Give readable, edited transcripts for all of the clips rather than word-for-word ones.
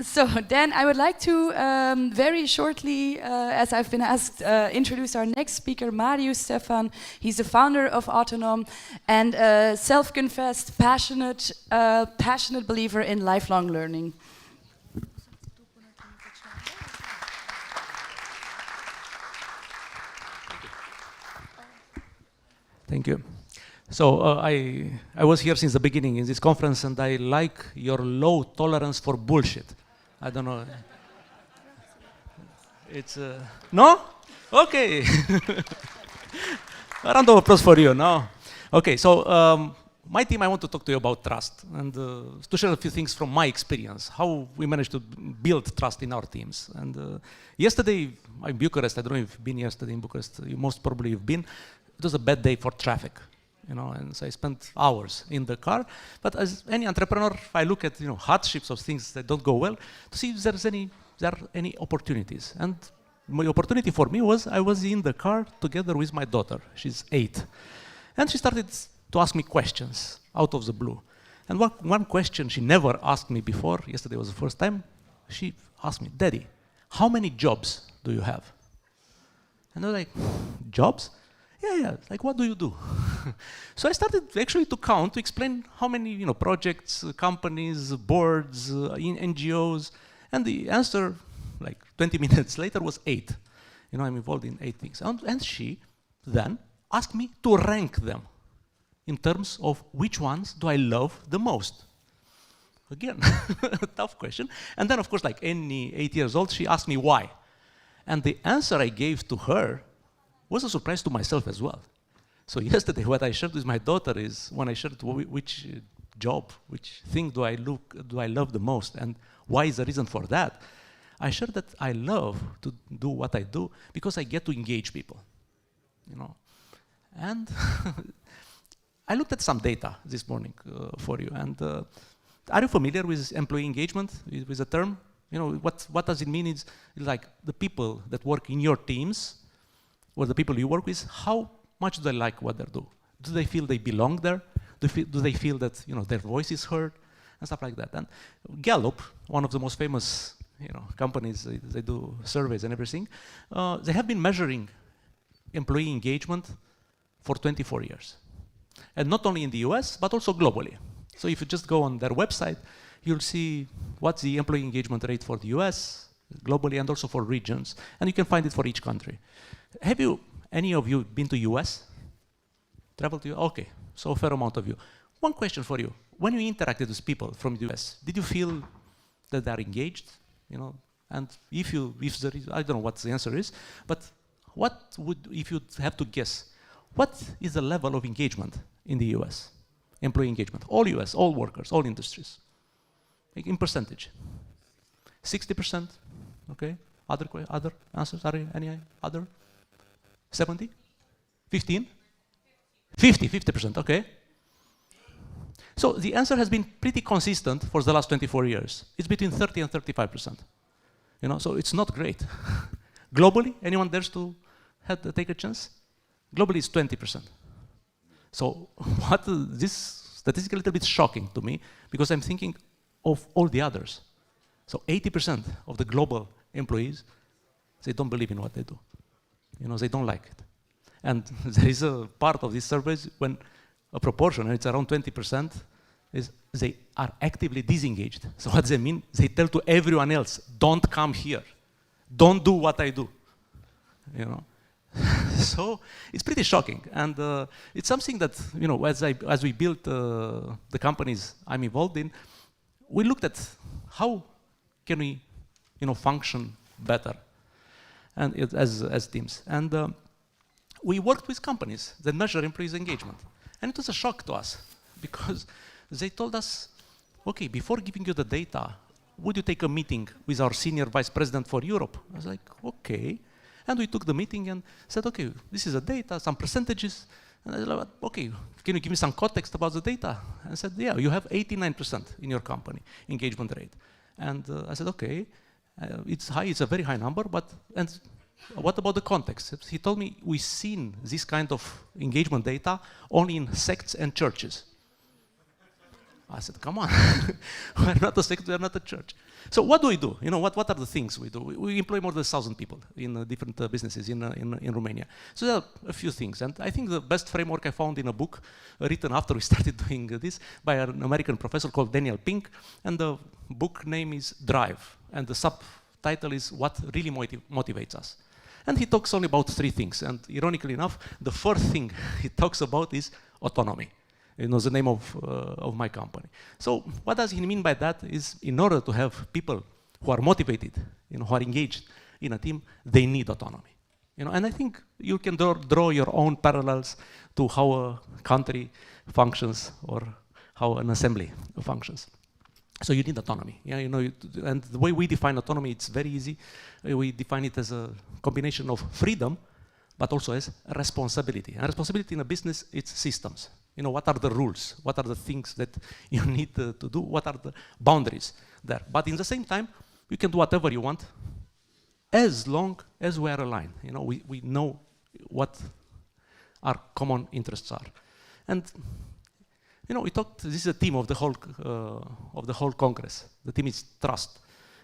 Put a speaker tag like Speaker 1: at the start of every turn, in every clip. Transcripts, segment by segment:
Speaker 1: So then I would like to very shortly, as I've been asked, introduce our next speaker, Marius Stefan. He's the founder of Autonom and a self-confessed, passionate believer in lifelong learning.
Speaker 2: Thank you. So I was here since the beginning in this conference, and I like your low tolerance for bullshit. I don't know. It's no? Okay. A round of applause for you. No? Okay. So my team, I want to talk to you about trust and to share a few things from my experience, how we managed to build trust in our teams. And yesterday in Bucharest, I don't know if you've been yesterday in Bucharest. You most probably have been. It was a bad day for traffic. And so I spent hours in the car. But as any entrepreneur, I look at hardships of things that don't go well to see if there are any opportunities. And my opportunity for me was I was in the car together with my daughter. She's 8, and she started to ask me questions out of the blue. And one question she never asked me before. Yesterday was the first time. She asked me, "Daddy, how many jobs do you have?" And I was like, "Jobs? Yeah, like what do you do?" So I started actually to count, to explain how many projects, companies, boards, NGOs, and the answer, like 20 minutes later, was 8. I'm involved in 8 things. And she then asked me to rank them in terms of which ones do I love the most. Again, a tough question. And then, of course, like any 8 years old, she asked me why. And the answer I gave to her was a surprise to myself as well. So yesterday, what I shared with my daughter is when I shared which job, which thing do I love the most, and why is the reason for that? I shared that I love to do what I do because I get to engage people, And I looked at some data this morning for you. And are you familiar with employee engagement, with the term? What does it mean? It's like the people that work in your teams, or the people you work with, how much do they like what they do? Do they feel they belong there? Do they feel that their voice is heard? And stuff like that. And Gallup, one of the most famous companies, they do surveys and everything, they have been measuring employee engagement for 24 years. And not only in the US, but also globally. So if you just go on their website, you'll see what's the employee engagement rate for the US, globally, and also for regions. And you can find it for each country. Have any of you been to US? Traveled to US? Okay, so a fair amount of you. One question for you. When you interacted with people from the US, did you feel that they're engaged? And if there is, I don't know what the answer is, but if you have to guess, what is the level of engagement in the US? Employee engagement, all US, all workers, all industries, like in percentage. 60%, okay? Other answers, are any other? 70? 15? 50%, okay. So the answer has been pretty consistent for the last 24 years. It's between 30 and 35%. So it's not great. Globally, anyone dares to take a chance? Globally, it's 20%. So this statistically a little bit shocking to me because I'm thinking of all the others. So 80% of the global employees, they don't believe in what they do. They don't like it. And there is a part of these surveys when a proportion, and it's around 20%, is they are actively disengaged. So what does that mean? They tell to everyone else, don't come here. Don't do what I do. So it's pretty shocking. And it's something that, as we built the companies I'm involved in, we looked at how can we, function better and as teams. And we worked with companies that measure employees' engagement. And it was a shock to us because they told us, okay, before giving you the data, would you take a meeting with our senior vice president for Europe? I was like, okay. And we took the meeting and said, okay, this is the data, some percentages. And I said, okay, can you give me some context about the data? And I said, yeah, you have 89% in your company engagement rate. And I said, okay, it's high, it's a very high number, and what about the context? He told me, we've seen this kind of engagement data only in sects and churches. I said, come on, we're not a sect, we're not a church. So what do? You know, what are the things we do? We employ more than 1,000 people in different businesses in Romania. So there are a few things. And I think the best framework I found in a book written after we started doing this by an American professor called Daniel Pink. And the book name is Drive. And the subtitle is What Really Motivates Us. And he talks only about 3 things. And ironically enough, the first thing he talks about is autonomy. You know, the name of my company. So what does he mean by that is, in order to have people who are motivated, you know, who are engaged in a team, they need autonomy. You know, and I think you can draw your own parallels to how a country functions or how an assembly functions. So you need autonomy. Yeah, you know, and the way we define autonomy, it's very easy. We define it as a combination of freedom, but also as responsibility. And responsibility in a business, it's systems. You know, what are the rules? What are the things that you need to do? What are the boundaries there? But in the same time, you can do whatever you want as long as we are aligned. You know, we know what our common interests are. And, you know, we talked, this is a theme of the whole Congress. The theme is trust.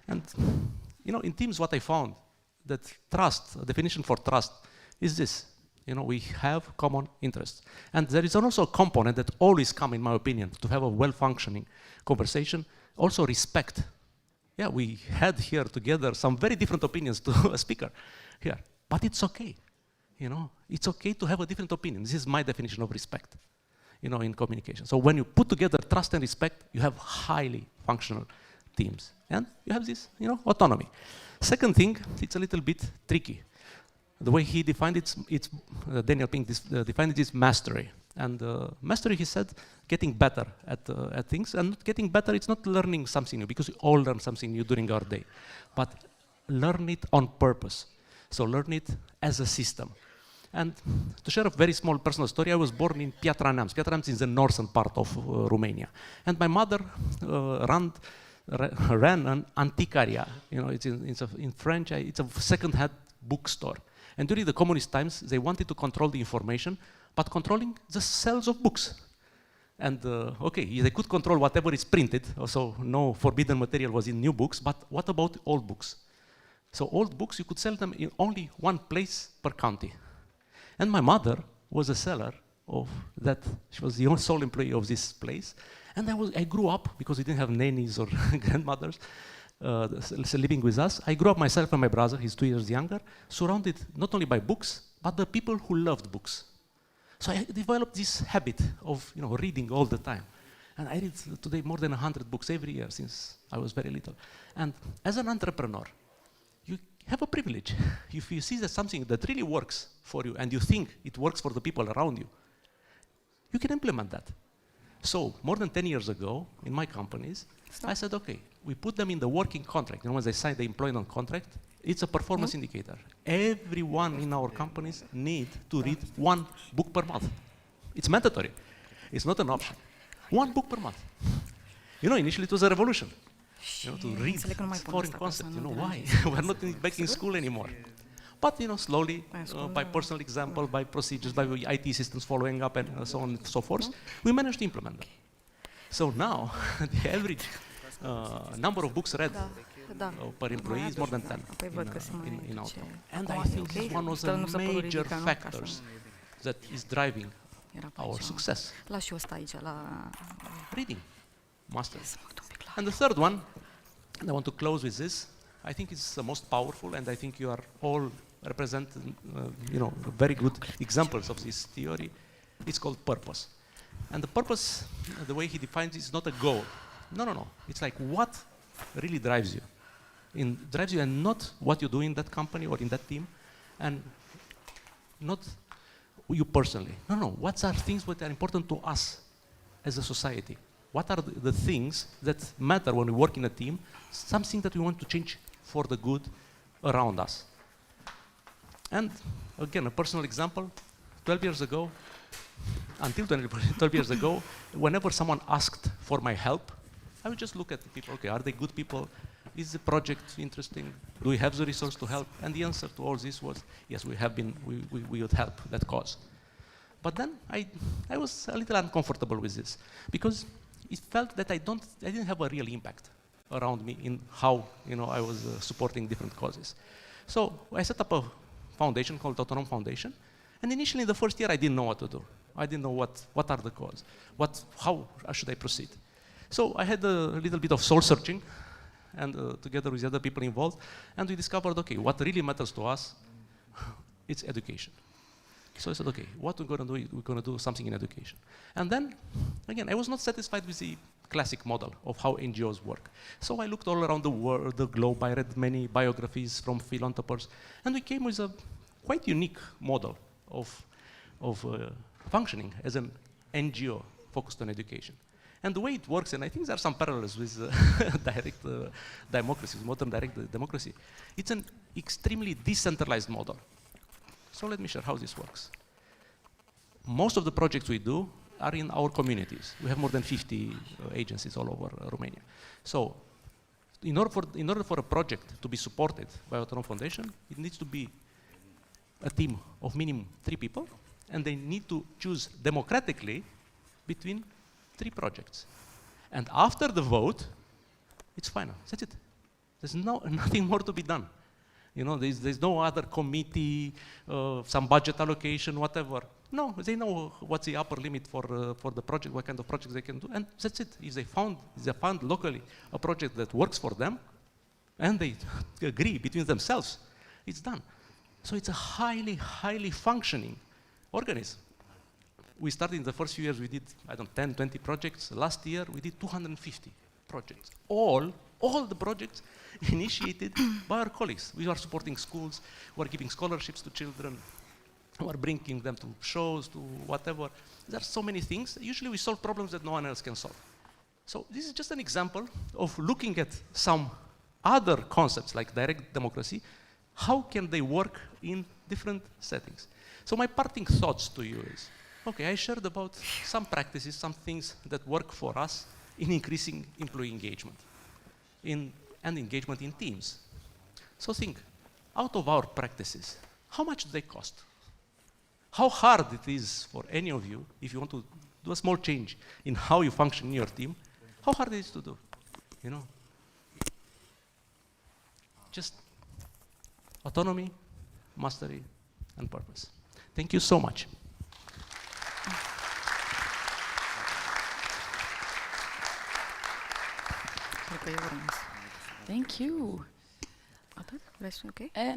Speaker 2: And, you know, in teams, what I found, that trust, a definition for trust, is this. You know, we have common interests. And there is also a component that always comes, in my opinion, to have a well-functioning conversation, also respect. Yeah, we had here together some very different opinions to a speaker here, but it's okay. You know, it's okay to have a different opinion. This is my definition of respect, you know, in communication. So when you put together trust and respect, you have highly functional teams. And you have this, you know, autonomy. Second thing, it's a little bit tricky. The way he defined it, Daniel Pink defined it as mastery. And mastery, he said, getting better at things. And not getting better, it's not learning something new, because we all learn something new during our day. But learn it on purpose. So learn it as a system. And to share a very small personal story, I was born in Piatra Neamț. Piatra Neamț is the northern part of Romania. And my mother ran an antiquaria. You know, in French, it's a second-hand bookstore. And during the communist times, they wanted to control the information, but controlling the sales of books. And okay, they could control whatever is printed, so no forbidden material was in new books, but what about old books? So old books, you could sell them in only one place per county. And my mother was a seller of that. She was the sole employee of this place. And I grew up, because we didn't have nannies or grandmothers, living with us. I grew up myself and my brother, he's 2 years younger, surrounded not only by books, but the people who loved books. So I developed this habit of, you know, reading all the time. And I read today more than 100 books every year since I was very little. And as an entrepreneur, you have a privilege. If you see that something that really works for you and you think it works for the people around you, you can implement that. So more than 10 years ago, in my companies, I said, okay, we put them in the working contract. And when they sign the employment contract, it's a performance indicator. Everyone in our companies need to read 1 book per month. It's mandatory. It's not an option. 1 book per month. You know, initially it was a revolution. You know, to read foreign concept. You know, why? We're not back in school anymore. But, you know, slowly, by personal example, by procedures, by IT systems following up, and so on and so forth, we managed to implement them. So now, the average number of books read per employee is more than 10 in Autonom. And I think this is one of the major factors that is driving our success. Reading, mastery. And the third one, and I want to close with this, I think it's the most powerful, and I think you are all represent, you know, very good examples of this theory. It's called purpose. And the purpose, the way he defines it, is not a goal. No. It's like what really drives you. Drives you, and not what you do in that company or in that team, and not you personally. No. What are things that are important to us as a society? What are the things that matter when we work in a team? Something that we want to change for the good around us. And again, a personal example, 12 years ago, until 12 years ago, whenever someone asked for my help, I would just look at the people, okay, are they good people? Is the project interesting? Do we have the resource to help? And the answer to all this was, yes, we would help that cause. But then I was a little uncomfortable with this, because it felt that I didn't have a real impact around me in how I was supporting different causes. So I set up a foundation called Autonom Foundation, and initially in the first year I didn't know what to do. I didn't know what are the causes, how should I proceed. So I had a little bit of soul searching, and together with the other people involved, and we discovered, okay, what really matters to us, it's education. So I said, okay, what we're going to do, we're going to do something in education. And then, again, I was not satisfied with the classic model of how NGOs work. So I looked all around the world, the globe. I read many biographies from philanthropers, and we came with a quite unique model of functioning as an NGO focused on education. And the way it works, and I think there are some parallels with direct democracy, with modern direct democracy, it's an extremely decentralized model. So let me share how this works. Most of the projects we do are in our communities. We have more than 50 agencies all over Romania. So in order for a project to be supported by Autonom Foundation, it needs to be a team of minimum 3 people, and they need to choose democratically between 3 projects. And after the vote, it's final. That's it. There's nothing more to be done. There's no other committee, some budget allocation, whatever. No, they know what's the upper limit for the project, what kind of projects they can do, and that's it. If they found locally a project that works for them, and they agree between themselves, it's done. So it's a highly, highly functioning organism. We started in the first few years, we did, 10, 20 projects. Last year, we did 250 projects. All the projects initiated by our colleagues. We are supporting schools, we are giving scholarships to children, we are bringing them to shows, to whatever. There are so many things. Usually we solve problems that no one else can solve. So this is just an example of looking at some other concepts like direct democracy. How can they work in different settings? So my parting thoughts to you is, okay, I shared about some practices, some things that work for us in increasing employee engagement and engagement in teams. So think, out of our practices, how much do they cost? How hard it is for any of you, if you want to do a small change in how you function in your team, how hard it is to do, Just autonomy, mastery, and purpose. Thank you so much.
Speaker 1: Thank you.
Speaker 3: Atât? Vrei să- ok?